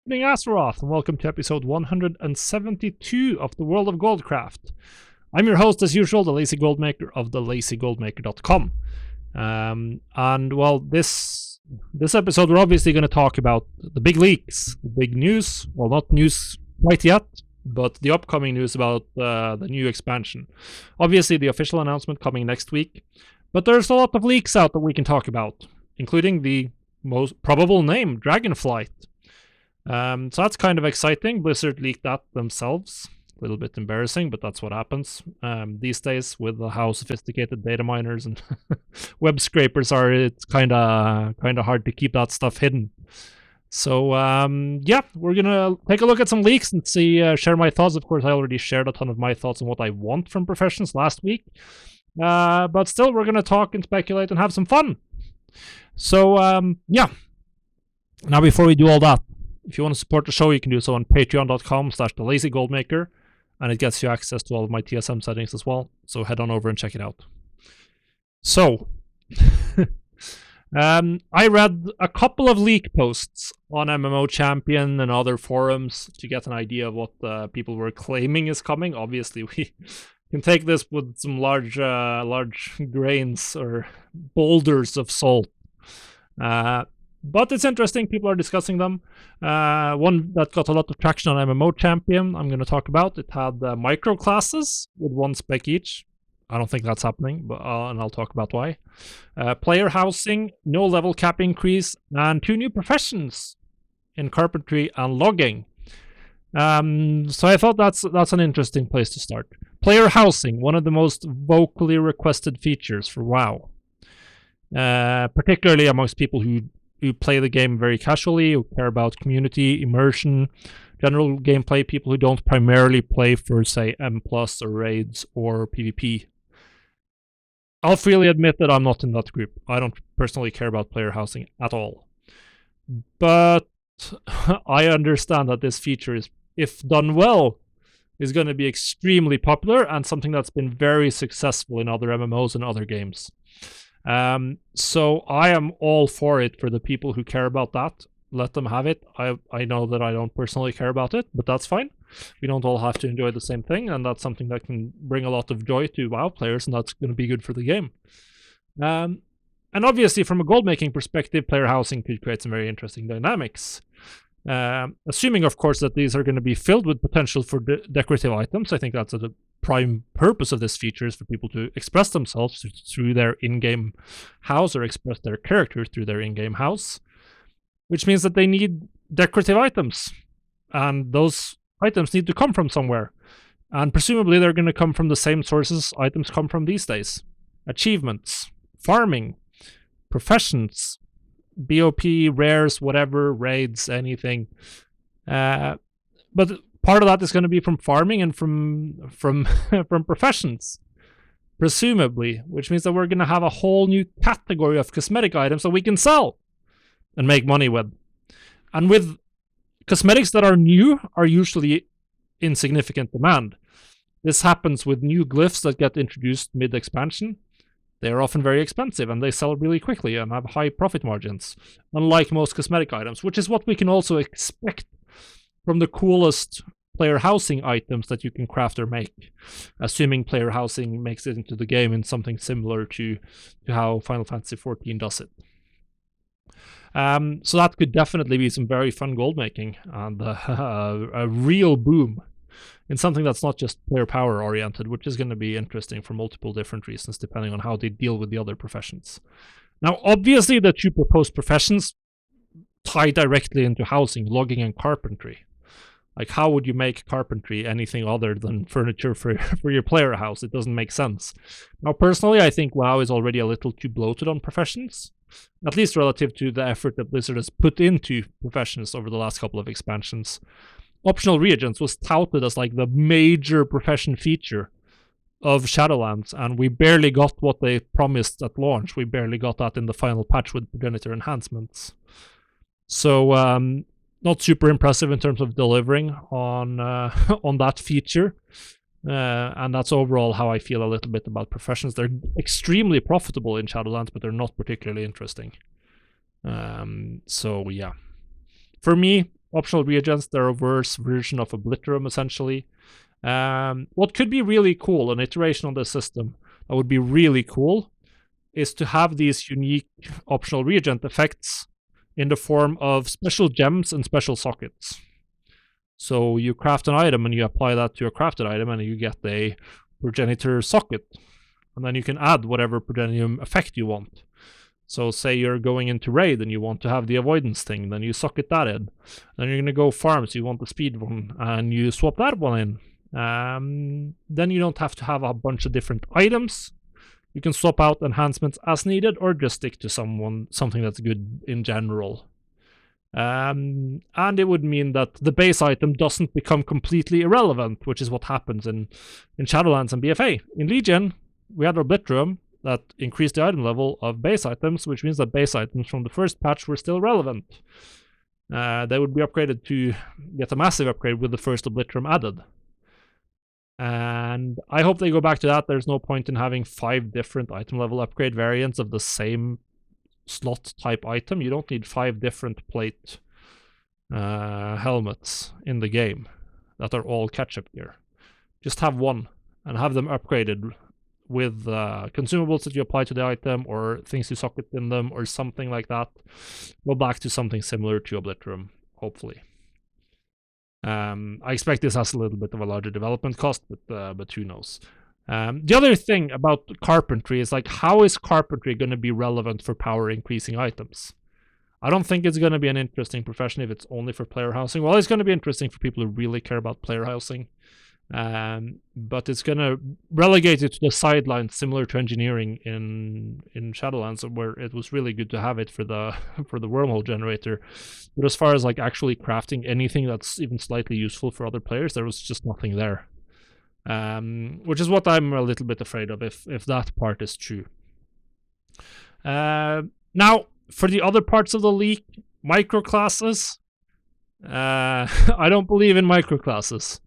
Evening Azeroth, and welcome to episode 172 of the World of Goldcraft. I'm your host, as usual, the Lazy Goldmaker of thelazygoldmaker.com. And well, this episode we're obviously going to talk about the big leaks, the big news. Well, not news quite yet, but the upcoming news about the new expansion. Obviously, the official announcement coming next week, but there's a lot of leaks out that we can talk about, including the most probable name, Dragonflight. So that's kind of exciting. Blizzard leaked that themselves. A little bit embarrassing, but that's what happens these days with how sophisticated data miners and web scrapers are. It's kind of hard to keep that stuff hidden. So yeah, we're gonna take a look at some leaks and see, share my thoughts. Of course, I already shared a ton of my thoughts on what I want from Professions last week, but still, we're gonna talk and speculate and have some fun. So yeah. Now, before we do all that, if you want to support the show, you can do so on patreon.com/thelazygoldmaker, and it gets you access to all of my TSM settings as well. So head on over and check it out. So, I read a couple of leak posts on MMO Champion and other forums to get an idea of what people were claiming is coming. Obviously, we can take this with some large grains or boulders of salt. But it's interesting. People are discussing them. One that got a lot of traction on MMO Champion, I'm going to talk about. It had micro classes with 1 spec each. I don't think that's happening, but and I'll talk about why. Player housing, no level cap increase, and 2 new professions in carpentry and logging. So I thought that's an interesting place to start. Player housing, one of the most vocally requested features for WoW. Particularly amongst people who play the game very casually, who care about community, immersion, general gameplay, people who don't primarily play for, say, M+, or raids, or PvP. I'll freely admit that I'm not in that group. I don't personally care about player housing at all. But I understand that this feature is, if done well, is going to be extremely popular and something that's been very successful in other MMOs and other games. So I am all for it for the people who care about that. Let them have it. I know that I don't personally care about it, but that's fine. We don't all have to enjoy the same thing, and that's something that can bring a lot of joy to WoW players, and that's going to be good for the game. And obviously, from a gold-making perspective, player housing could create some very interesting dynamics. Assuming, of course, that these are going to be filled with potential for decorative items. I think that's the prime purpose of this feature, is for people to express themselves through their in-game house, or express their characters through their in-game house, which means that they need decorative items, and those items need to come from somewhere, and presumably they're going to come from the same sources items come from these days: achievements, farming, professions, BOP, rares, whatever, raids, anything. But part of that is going to be from farming and from professions, presumably, which means that we're going to have a whole new category of cosmetic items that we can sell and make money with. And with cosmetics that are new are usually in significant demand. This happens with new glyphs that get introduced mid-expansion. They are often very expensive, and they sell really quickly and have high profit margins, unlike most cosmetic items, which is what we can also expect from the coolest player housing items that you can craft or make, assuming player housing makes it into the game in something similar to how Final Fantasy XIV does it. So that could definitely be some very fun gold making, and a real boom in something that's not just player power oriented, which is going to be interesting for multiple different reasons, depending on how they deal with the other professions. Now, obviously, the 2 proposed professions tie directly into housing, logging, and carpentry. Like, how would you make carpentry anything other than furniture for your player house? It doesn't make sense. Now, personally, I think WoW is already a little too bloated on professions, at least relative to the effort that Blizzard has put into professions over the last couple of expansions. Optional reagents was touted as like the major profession feature of Shadowlands, and we barely got what they promised at launch. We barely got that in the final patch with progenitor enhancements. So not super impressive in terms of delivering on on that feature. And that's overall how I feel a little bit about professions. They're extremely profitable in Shadowlands, but they're not particularly interesting. So yeah. For me, optional reagents. They're a worse version of Obliterum, essentially. What could be really cool, an iteration on this system that would be really cool, is to have these unique optional reagent effects in the form of special gems and special sockets. So you craft an item and you apply that to a crafted item and you get a progenitor socket. And then you can add whatever progenium effect you want. So say you're going into raid and you want to have the avoidance thing, then you socket that in. Then you're going to go farm, so you want the speed one, and you swap that one in. Then you don't have to have a bunch of different items. You can swap out enhancements as needed, or just stick to something that's good in general. And it would mean that the base item doesn't become completely irrelevant, which is what happens in Shadowlands and BFA. In Legion, we had Obliterum that increased the item level of base items, which means that base items from the first patch were still relevant. They would be upgraded to get a massive upgrade with the first Obliterum added. And I hope they go back to that. There's no point in having 5 different item level upgrade variants of the same slot type item. You don't need 5 different plate helmets in the game that are all catch-up gear. Just have one and have them upgraded with consumables that you apply to the item, or things you socket in them, or something like that. Go back to something similar to Obliterum, hopefully. I expect this has a little bit of a larger development cost, but who knows. The other thing about carpentry is, like, how is carpentry going to be relevant for power increasing items? I don't think it's going to be an interesting profession if it's only for player housing. Well, it's going to be interesting for people who really care about player housing. But it's going to relegate it to the sidelines, similar to engineering in Shadowlands, where it was really good to have it for the wormhole generator. But as far as like actually crafting anything that's even slightly useful for other players, there was just nothing there. Which is what I'm a little bit afraid of, if that part is true. Now, for the other parts of the leak, microclasses. I don't believe in microclasses.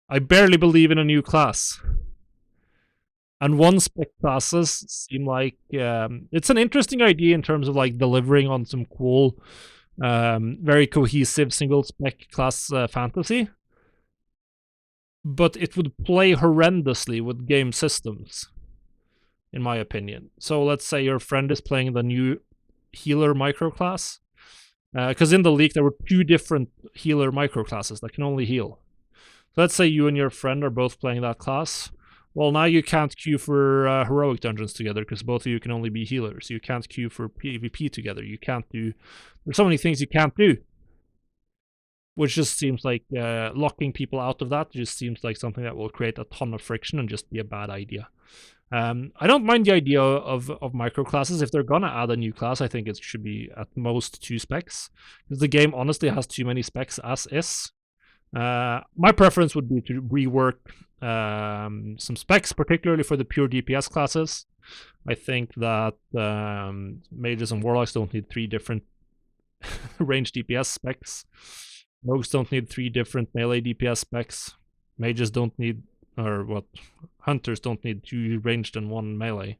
I barely believe in a new class. And one spec classes seem like it's an interesting idea in terms of like delivering on some cool, very cohesive single spec class fantasy. But it would play horrendously with game systems, in my opinion. So let's say your friend is playing the new healer microclass. Because in the leak there were 2 different healer microclasses that can only heal. Let's say you and your friend are both playing that class. Well, now you can't queue for heroic dungeons together because both of you can only be healers. You can't queue for PvP together. You can't do... There's so many things you can't do. Which just seems like locking people out of that just seems like something that will create a ton of friction and just be a bad idea. I don't mind the idea of microclasses. If they're gonna add a new class, I think it should be at most 2 specs. Because the game honestly has too many specs as is. My preference would be to rework some specs, particularly for the pure DPS classes. I think that mages and warlocks don't need 3 different range DPS specs. Rogues don't need 3 different melee DPS specs. Mages don't need, hunters don't need 2 ranged and 1 melee.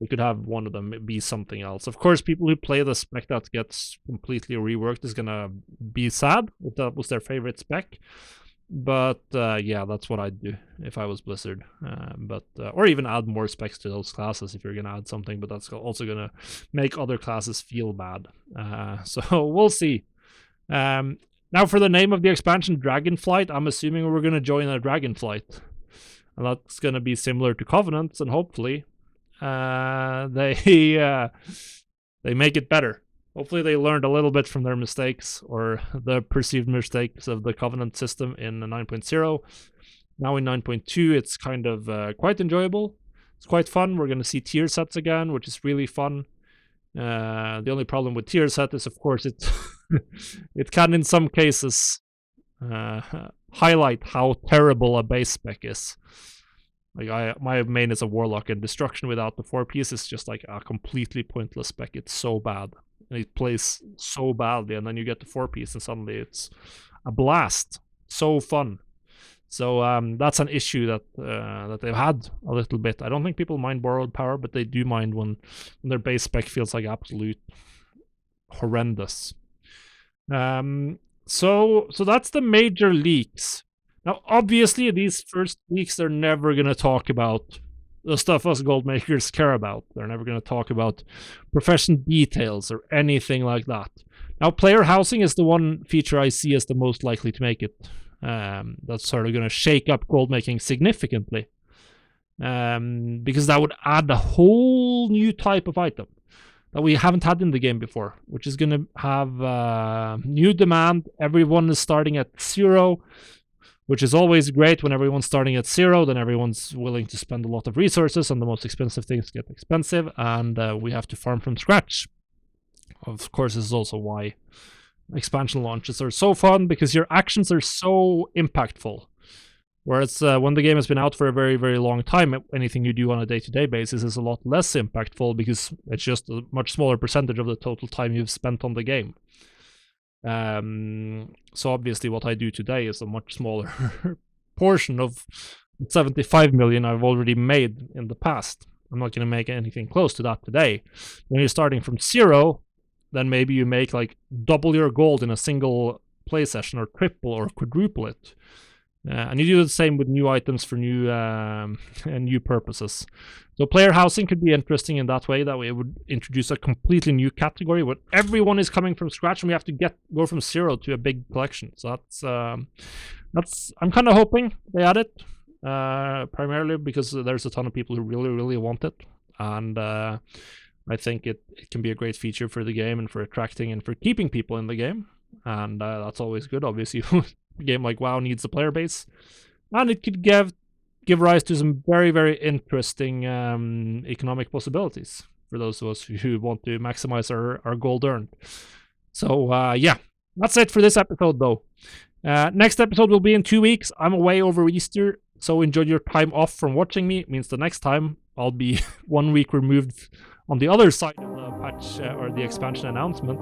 We could have one of them be something else. Of course, people who play the spec that gets completely reworked is gonna be sad if that was their favorite spec. But yeah, that's what I'd do if I was Blizzard. Or even add more specs to those classes if you're gonna add something, but that's also gonna make other classes feel bad. So we'll see. Now for the name of the expansion, Dragonflight, I'm assuming we're gonna join a Dragonflight. And that's gonna be similar to Covenants, and hopefully they make it better. Hopefully they learned a little bit from their mistakes, or the perceived mistakes of the Covenant system in 9.0. Now in 9.2, it's kind of quite enjoyable. It's quite fun. We're going to see tier sets again, which is really fun. The only problem with tier set is, of course, it can in some cases highlight how terrible a base spec is. Like my main is a warlock, and destruction without the 4-piece is just like a completely pointless spec. It's so bad, and it plays so badly, and then you get the 4-piece, and suddenly it's a blast. So fun. So that's an issue that they've had a little bit. I don't think people mind borrowed power, but they do mind when their base spec feels like absolute horrendous. So that's the major leaks. Now, obviously, these first leaks are never going to talk about the stuff us gold makers care about. They're never going to talk about profession details or anything like that. Now, player housing is the one feature I see as the most likely to make it. That's sort of going to shake up gold making significantly. Because that would add a whole new type of item that we haven't had in the game before, which is going to have new demand. Everyone is starting at 0, which is always great. When everyone's starting at 0, then everyone's willing to spend a lot of resources, and the most expensive things get expensive, and we have to farm from scratch. Of course, this is also why expansion launches are so fun, because your actions are so impactful. Whereas when the game has been out for a very, very long time, anything you do on a day-to-day basis is a lot less impactful, because it's just a much smaller percentage of the total time you've spent on the game. So obviously what I do today is a much smaller portion of 75 million I've already made in the past. I'm not going to make anything close to that today. When you're starting from 0, then maybe you make like double your gold in a single play session, or triple or quadruple it. And you do the same with new items for new new purposes. So player housing could be interesting in that way. That way it would introduce a completely new category where everyone is coming from scratch, and we have to go from 0 to a big collection. So that's I'm kind of hoping they add it, primarily because there's a ton of people who really, really want it, and I think it can be a great feature for the game and for attracting and for keeping people in the game, and that's always good. Obviously, a game like WoW needs a player base, and it could give rise to some very, very interesting economic possibilities for those of us who want to maximize our gold earned. So yeah, that's it for this episode, though. Next episode will be in 2 weeks. I'm away over Easter, so enjoy your time off from watching me. It means the next time I'll be 1 week removed on the other side of the patch or the expansion announcement.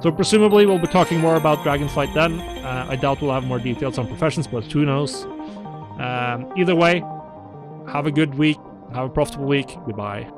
So presumably we'll be talking more about Dragonflight then. I doubt we'll have more details on professions, but who knows. Either way, have a good week, have a profitable week. Goodbye.